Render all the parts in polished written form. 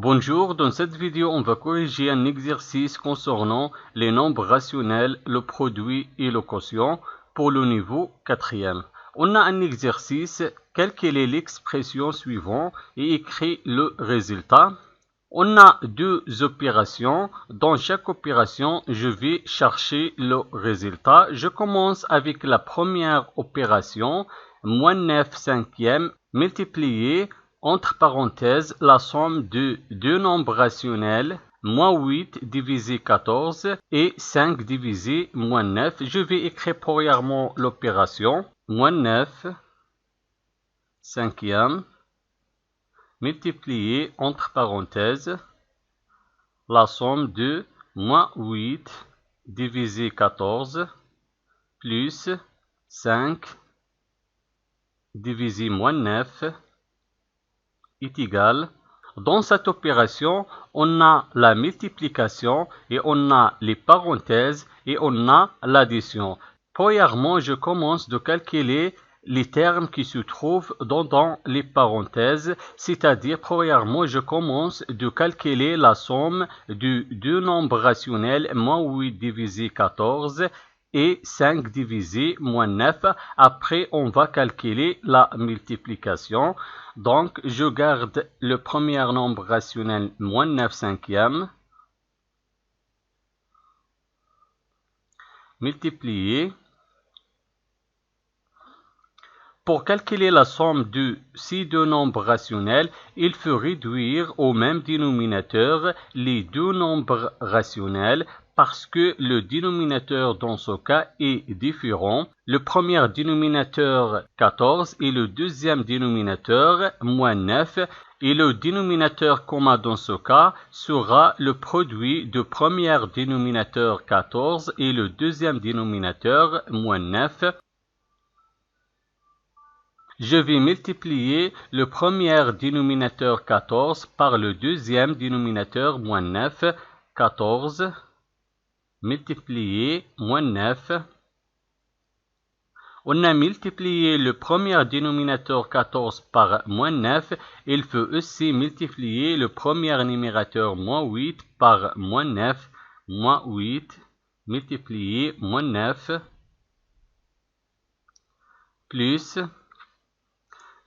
Bonjour, dans cette vidéo, on va corriger un exercice concernant les nombres rationnels, le produit et le quotient pour le niveau 4e. On a un exercice, calculer l'expression suivante et écrire le résultat. On a deux opérations. Dans chaque opération, je vais chercher le résultat. Je commence avec la première opération, moins 9 cinquièmes multiplié entre parenthèses la somme de deux nombres rationnels, moins 8 divisé 14 et 5 divisé moins 9. Je vais écrire premièrement l'opération, moins 9 cinquièmes multiplié entre parenthèses la somme de moins 8 divisé 14 plus 5 divisé moins 9 est égal. Dans cette opération, on a la multiplication et on a les parenthèses et on a l'addition. Premièrement, je commence de calculer les termes qui se trouvent dans les parenthèses, c'est-à-dire, premièrement, je commence de calculer la somme de deux nombres rationnels, moins 8 divisé 14 et 5 divisé moins 9. Après, on va calculer la multiplication. Donc, je garde le premier nombre rationnel, moins 9 cinquièmes, multiplié. Pour calculer la somme de ces deux nombres rationnels, il faut réduire au même dénominateur les deux nombres rationnels parce que le dénominateur dans ce cas est différent. Le premier dénominateur 14 et le deuxième dénominateur moins 9 et le dénominateur commun dans ce cas sera le produit du premier dénominateur 14 et le deuxième dénominateur moins 9. Je vais multiplier le premier dénominateur 14 par le deuxième dénominateur moins 9. 14 multiplié moins 9. On a multiplié le premier dénominateur 14 par moins 9. Il faut aussi multiplier le premier numérateur moins 8 par moins 9. Moins 8 multiplié moins 9 plus.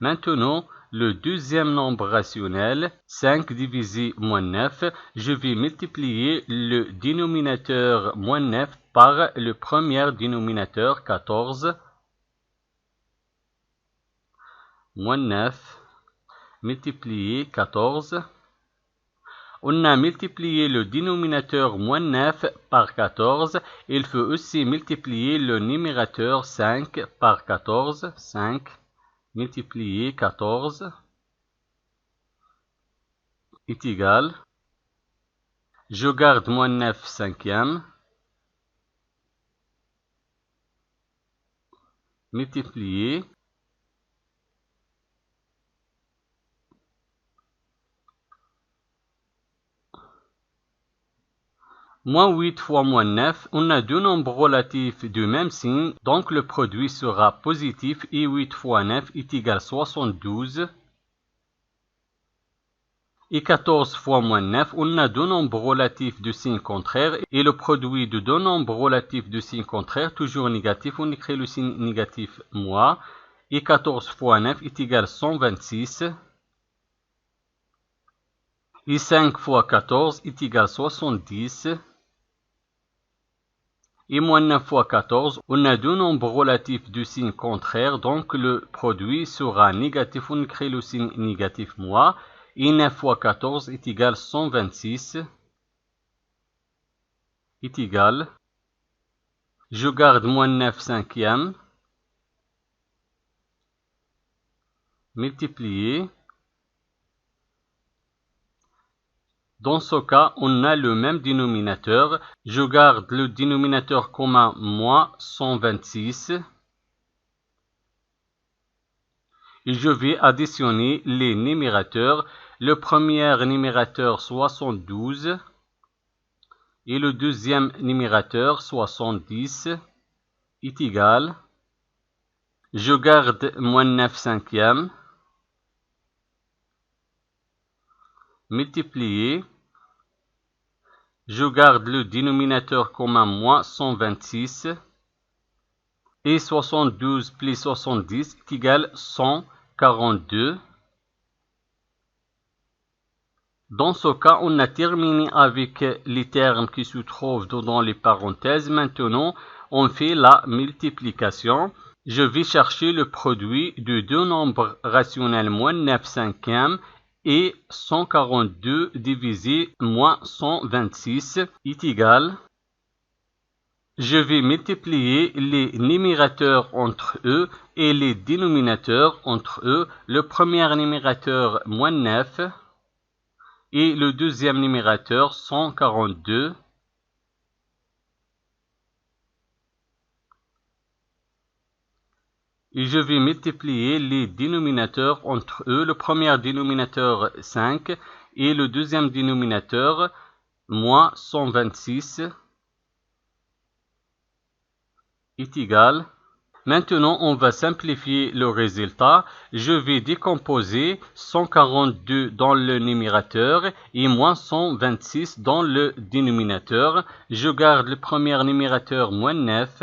Maintenant, le deuxième nombre rationnel, 5 divisé moins 9, je vais multiplier le dénominateur moins 9 par le premier dénominateur 14. Moins 9 multiplié 14. On a multiplié le dénominateur moins 9 par 14. Il faut aussi multiplier le numérateur 5 par 14. 5 multiplié 14 est égal. Je garde moins 9 cinquièmes multiplié moins 8 fois moins 9, on a deux nombres relatifs du même signe, donc le produit sera positif et 8 fois 9 est égal à 72. Et 14 fois moins 9, on a deux nombres relatifs de signe contraire et le produit de deux nombres relatifs de signe contraire, toujours négatif, on écrit le signe négatif moins. Et 14 fois 9 est égal à 126. Et 5 fois 14 est égal à 70. Et moins 9 fois 14, on a deux nombres relatifs de signe contraire, donc le produit sera négatif, on crée le signe négatif moins. Et 9 fois 14 est égal à 126. Est égal. Je garde moins 9 cinquièmes. Multiplié. Dans ce cas, on a le même dénominateur. Je garde le dénominateur commun moins 126. Et je vais additionner les numérateurs. Le premier numérateur 72 et le deuxième numérateur 70 est égal. Je garde moins 9 cinquièmes multiplier. Je garde le dénominateur commun moins 126. Et 72 plus 70 est égal à 142. Dans ce cas, on a terminé avec les termes qui se trouvent dans les parenthèses. Maintenant, on fait la multiplication. Je vais chercher le produit de deux nombres rationnels moins 9 cinquièmes et 142 divisé moins 126 est égal. Je vais multiplier les numérateurs entre eux et les dénominateurs entre eux. Le premier numérateur moins 9 et le deuxième numérateur 142. Et je vais multiplier les dénominateurs entre eux. Le premier dénominateur 5 et le deuxième dénominateur moins 126 est égal. Maintenant, on va simplifier le résultat. Je vais décomposer 142 dans le numérateur et moins 126 dans le dénominateur. Je garde le premier numérateur moins 9.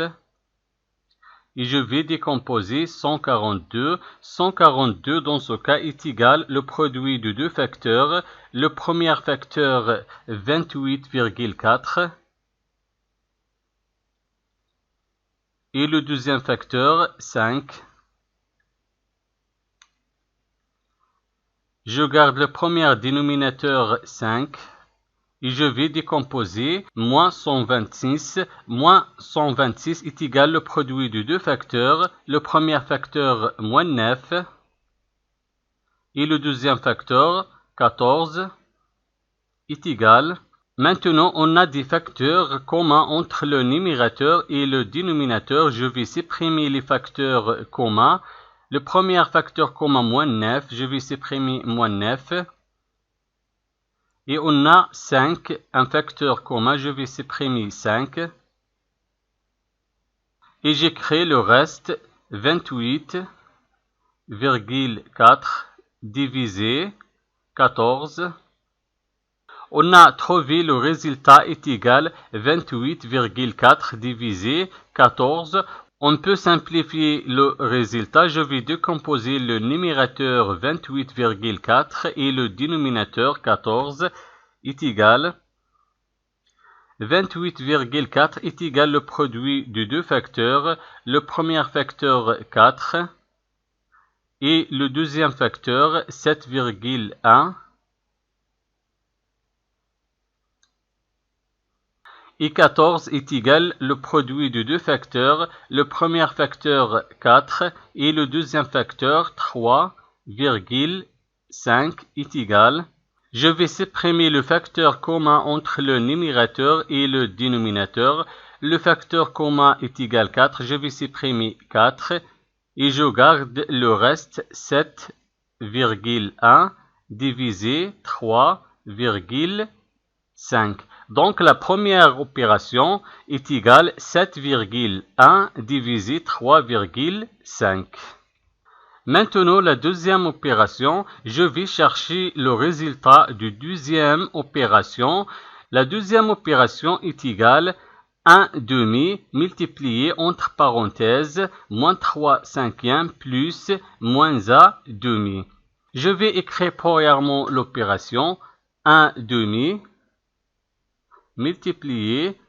Et je vais décomposer 142. 142 dans ce cas est égal le produit de deux facteurs. Le premier facteur 28,4 et le deuxième facteur 5. Je garde le premier dénominateur 5. Et je vais décomposer moins 126. Moins 126 est égal le produit de deux facteurs. Le premier facteur moins 9 et le deuxième facteur 14 est égal. Maintenant, on a des facteurs communs entre le numérateur et le dénominateur. Je vais supprimer les facteurs communs. Le premier facteur commun moins 9, je vais supprimer moins 9. Et on a 5, un facteur commun, je vais supprimer 5. Et j'ai créé le reste, 28,4 divisé 14. On a trouvé le résultat est égal 28,4 divisé 14. On peut simplifier le résultat. Je vais décomposer le numérateur 28,4 et le dénominateur 14 est égal. 28,4 est égal le produit de deux facteurs. Le premier facteur 4 et le deuxième facteur 7,1. Et 14 est égal le produit de deux facteurs, le premier facteur 4 et le deuxième facteur 3,5 est égal. Je vais supprimer le facteur commun entre le numérateur et le dénominateur. Le facteur commun est égal 4, je vais supprimer 4 et je garde le reste 7,1 divisé 3,5. Donc, la première opération est égale 7,1 divisé 3,5. Maintenant, la deuxième opération, je vais chercher le résultat de deuxième opération. La deuxième opération est égale 1 demi multiplié entre parenthèses moins 3 cinquièmes plus moins 1 demi. Je vais écrire premièrement l'opération 1 demi multiplié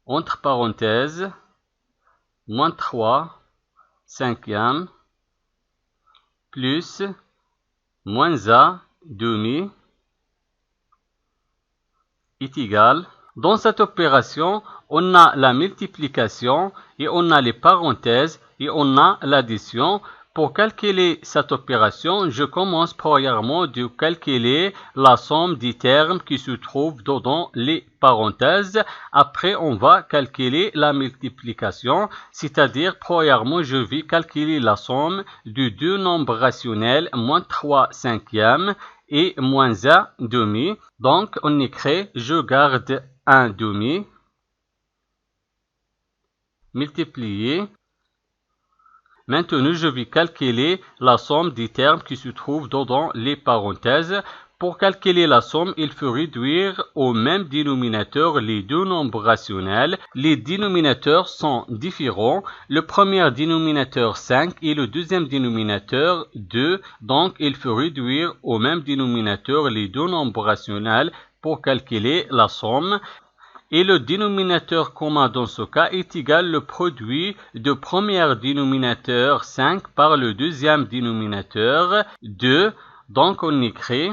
entre parenthèses moins 3 cinquièmes plus moins 1 demi est égal. Dans cette opération, on a la multiplication et on a les parenthèses et on a l'addition. Pour calculer cette opération, je commence premièrement de calculer la somme des termes qui se trouvent dans les parenthèses. Après, on va calculer la multiplication, c'est-à-dire premièrement, je vais calculer la somme de deux nombres rationnels, moins 3 cinquièmes et moins 1 demi. Donc, on écrit, je garde 1 demi multiplié. Maintenant, je vais calculer la somme des termes qui se trouvent dans les parenthèses. Pour calculer la somme, il faut réduire au même dénominateur les deux nombres rationnels. Les dénominateurs sont différents. Le premier dénominateur 5 et le deuxième dénominateur 2. Donc, il faut réduire au même dénominateur les deux nombres rationnels pour calculer la somme. Et le dénominateur commun dans ce cas est égal au produit du premier dénominateur 5 par le deuxième dénominateur 2. Donc, on écrit...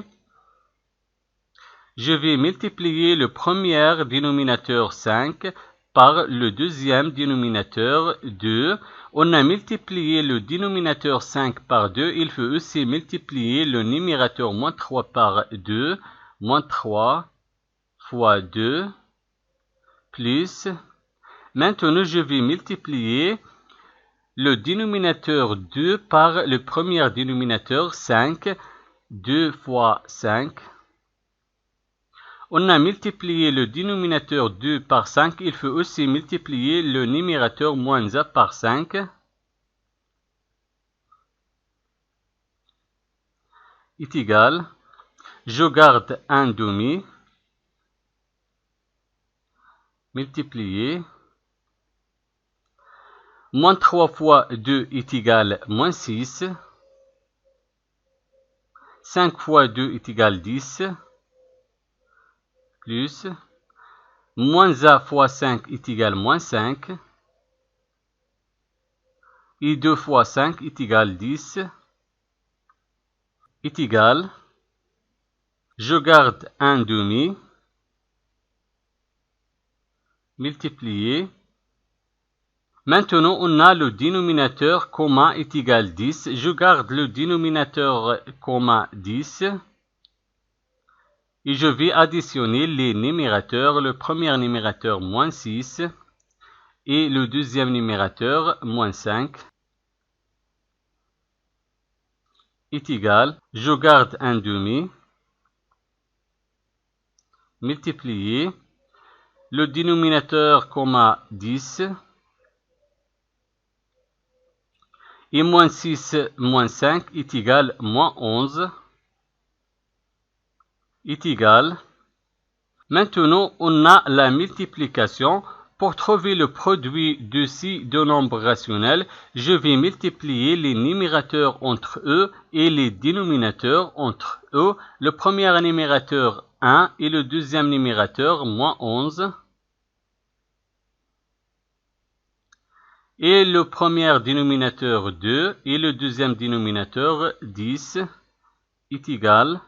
Je vais multiplier le premier dénominateur 5 par le deuxième dénominateur 2. On a multiplié le dénominateur 5 par 2. Il faut aussi multiplier le numérateur moins 3 par 2. Moins 3 fois 2 plus. Maintenant, je vais multiplier le dénominateur 2 par le premier dénominateur 5. 2 fois 5. On a multiplié le dénominateur 2 par 5. Il faut aussi multiplier le numérateur moins 1 par 5. Est égal. Je garde un demi. Multiplié. Moins 3 fois 2 est égal moins 6. 5 fois 2 est égal 10. Plus, moins 1 fois 5 est égal moins 5, et 2 fois 5 est égal 10, est égal, je garde un demi, multiplié. Maintenant, on a le dénominateur commun est égal 10, je garde le dénominateur commun 10, et je vais additionner les numérateurs, le premier numérateur moins 6 et le deuxième numérateur moins 5 est égal, je garde un demi, multiplié, le dénominateur commun 10 et moins 6 moins 5 est égal moins 11. Est égal. Maintenant, on a la multiplication. Pour trouver le produit de ces deux nombres rationnels, je vais multiplier les numérateurs entre eux et les dénominateurs entre eux. Le premier numérateur 1 et le deuxième numérateur moins 11. Et le premier dénominateur 2 et le deuxième dénominateur 10 est égal.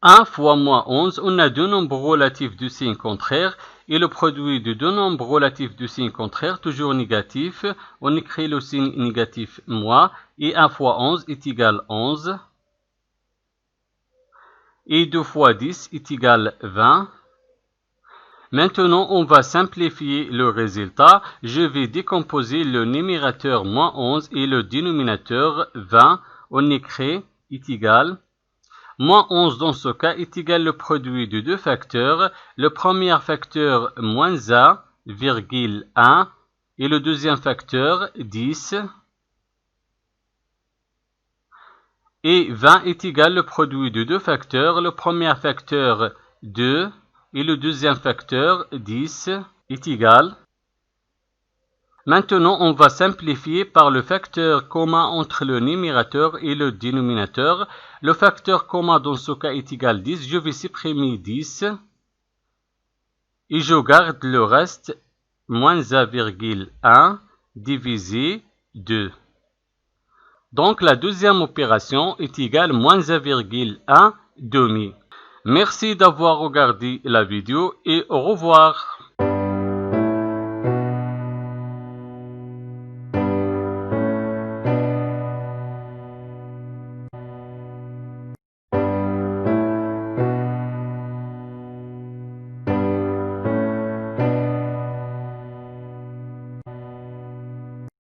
1 fois moins 11, on a deux nombres relatifs de signe contraire et le produit de deux nombres relatifs de signe contraire, toujours négatif, on écrit le signe négatif moins et 1 fois 11 est égal 11 et 2 fois 10 est égal 20. Maintenant, on va simplifier le résultat. Je vais décomposer le numérateur moins 11 et le dénominateur 20. On écrit est égal. Moins 11 dans ce cas est égal au produit de deux facteurs. Le premier facteur moins 1,1 et le deuxième facteur 10. Et 20 est égal au produit de deux facteurs. Le premier facteur 2 et le deuxième facteur 10 est égal. Maintenant, on va simplifier par le facteur commun entre le numérateur et le dénominateur. Le facteur commun dans ce cas est égal 10. Je vais supprimer 10. Et je garde le reste, moins 1,1 divisé 2. Donc, la deuxième opération est égale moins 1,1 demi. Merci d'avoir regardé la vidéo et au revoir.